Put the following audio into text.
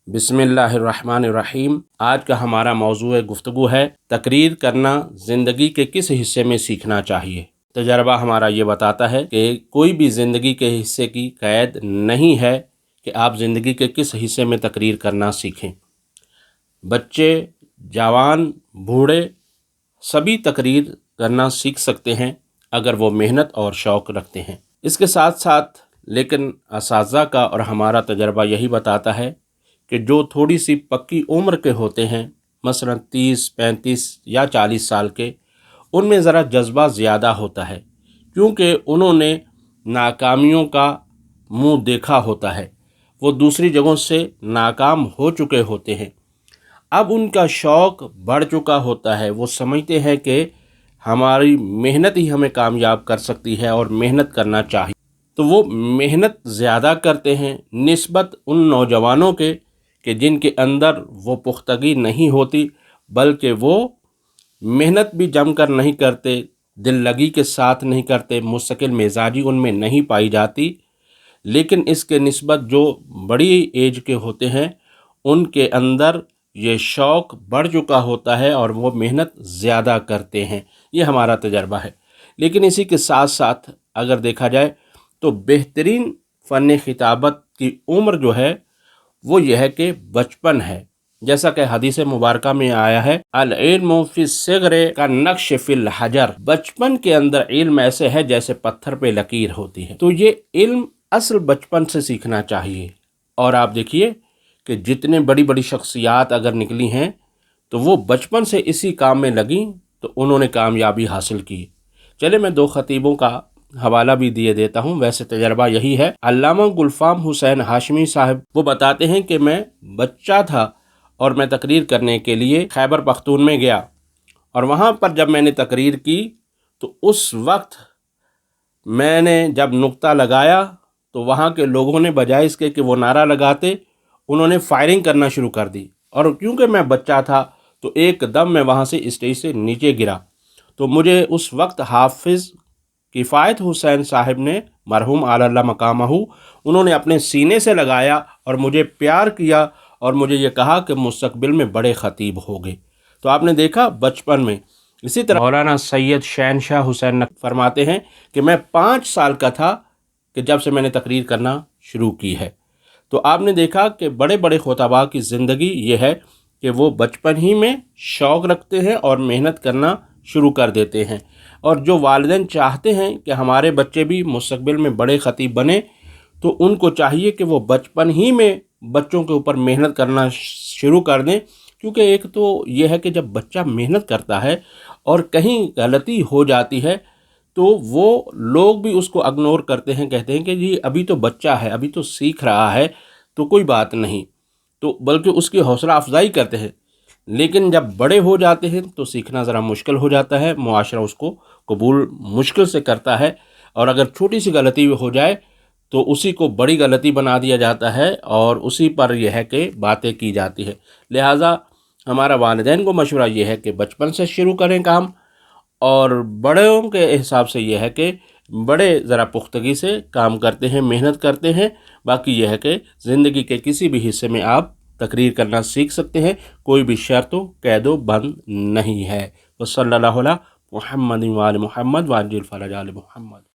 बिस्मिल्लाहिर्रहमानिर्रहीम। आज का हमारा मौजूद गुफ्तगू है तकरीर करना ज़िंदगी के किस हिस्से में सीखना चाहिए। तजर्बा हमारा ये बताता है कि कोई भी ज़िंदगी के हिस्से की कैद नहीं है कि आप ज़िंदगी के किस हिस्से में तकरीर करना सीखें। बच्चे, जवान, बूढ़े सभी तकरीर करना सीख सकते हैं अगर वो मेहनत और शौक़ रखते हैं। इसके साथ साथ लेकिन असातिज़ा का और हमारा तजर्बा यही बताता है कि जो थोड़ी सी पक्की उम्र के होते हैं, मसलन 30, 35 या 40 साल के, उनमें ज़रा जज्बा ज़्यादा होता है क्योंकि उन्होंने नाकामियों का मुंह देखा होता है, वो दूसरी जगहों से नाकाम हो चुके होते हैं। अब उनका शौक़ बढ़ चुका होता है, वो समझते हैं कि हमारी मेहनत ही हमें कामयाब कर सकती है और मेहनत करना चाहिए, तो वो मेहनत ज़्यादा करते हैं निस्बत उन नौजवानों के कि जिनके अंदर वो पुख्तगी नहीं होती, बल्कि वो मेहनत भी जमकर नहीं करते, दिल लगी के साथ नहीं करते, मुस्तकिल मिजाजी उनमें नहीं पाई जाती। लेकिन इसके निस्बत जो बड़ी एज के होते हैं उनके अंदर ये शौक़ बढ़ चुका होता है और वो मेहनत ज़्यादा करते हैं। ये हमारा तजर्बा है। लेकिन इसी के साथ साथ अगर देखा जाए तो बेहतरीन फ़न खिताबत की उम्र जो है वो यह है कि बचपन है। जैसा कि हदीस मुबारका में आया है, अल इल्मु फिस्सिग़्रि का नक्श फिल हजर, बचपन के अंदर इल्म ऐसे है जैसे पत्थर पे लकीर होती है। तो ये इल्म असल बचपन से सीखना चाहिए। और आप देखिए कि जितने बड़ी बड़ी शख्सियात अगर निकली हैं तो वो बचपन से इसी काम में लगी तो उन्होंने कामयाबी हासिल की। चले मैं 2 ख़तीबों का हवाला भी दिए देता हूँ। वैसे तजर्बा यही है। अल्लामा गुलफ़ाम हुसैन हाशमी साहब वो बताते हैं कि मैं बच्चा था और मैं तकरीर करने के लिए खैबर पख्तून में गया और वहाँ पर जब मैंने तकरीर की तो उस वक्त मैंने जब नुक्ता लगाया तो वहाँ के लोगों ने बजाय इसके कि वो नारा लगाते, उन्होंने फायरिंग करना शुरू कर दी। और क्योंकि मैं बच्चा था तो एकदम मैं वहाँ से स्टेज से नीचे गिरा। तो मुझे उस वक्त हाफिज़ किफ़ायत हुसैन साहब ने, मरहूम आला मकामहू, उन्होंने अपने सीने से लगाया और मुझे प्यार किया और मुझे ये कहा कि मुस्तक़बिल में बड़े ख़तीब होगे। तो आपने देखा बचपन में। इसी तरह मौलाना सैयद शहनशाह हुसैन फरमाते हैं कि मैं 5 साल का था कि जब से मैंने तकरीर करना शुरू की है। तो आपने देखा कि बड़े बड़े खुतबा की ज़िंदगी ये है कि वो बचपन ही में शौक़ रखते हैं और मेहनत करना शुरू कर देते हैं। और जो वालिदैन चाहते हैं कि हमारे बच्चे भी मुस्तक़बिल में बड़े ख़तीब बने, तो उनको चाहिए कि वो बचपन ही में बच्चों के ऊपर मेहनत करना शुरू कर दें। क्योंकि एक तो ये है कि जब बच्चा मेहनत करता है और कहीं गलती हो जाती है तो वो लोग भी उसको इग्नोर करते हैं, कहते हैं कि जी अभी तो बच्चा है, अभी तो सीख रहा है, तो कोई बात नहीं, तो बल्कि उसकी हौसला अफजाई करते हैं। लेकिन जब बड़े हो जाते हैं तो सीखना ज़रा मुश्किल हो जाता है, मुआशरा उसको कबूल मुश्किल से करता है और अगर छोटी सी गलती हो जाए तो उसी को बड़ी गलती बना दिया जाता है और उसी पर यह है कि बातें की जाती है। लिहाजा हमारा वालिदैन को मशवरा ये है कि बचपन से शुरू करें काम, और बड़ों के हिसाब से यह है कि बड़े ज़रा पुख्तगी से काम करते हैं, मेहनत करते हैं। बाकी यह है कि ज़िंदगी के किसी भी हिस्से में आप तकरीर करना सीख सकते हैं, कोई भी शर्त कैदो बंद नहीं है। वसल्लल्लाहु अला मुहम्मद व आले मुहम्मद व अज्जिल फ़रज आले मुहम्मद।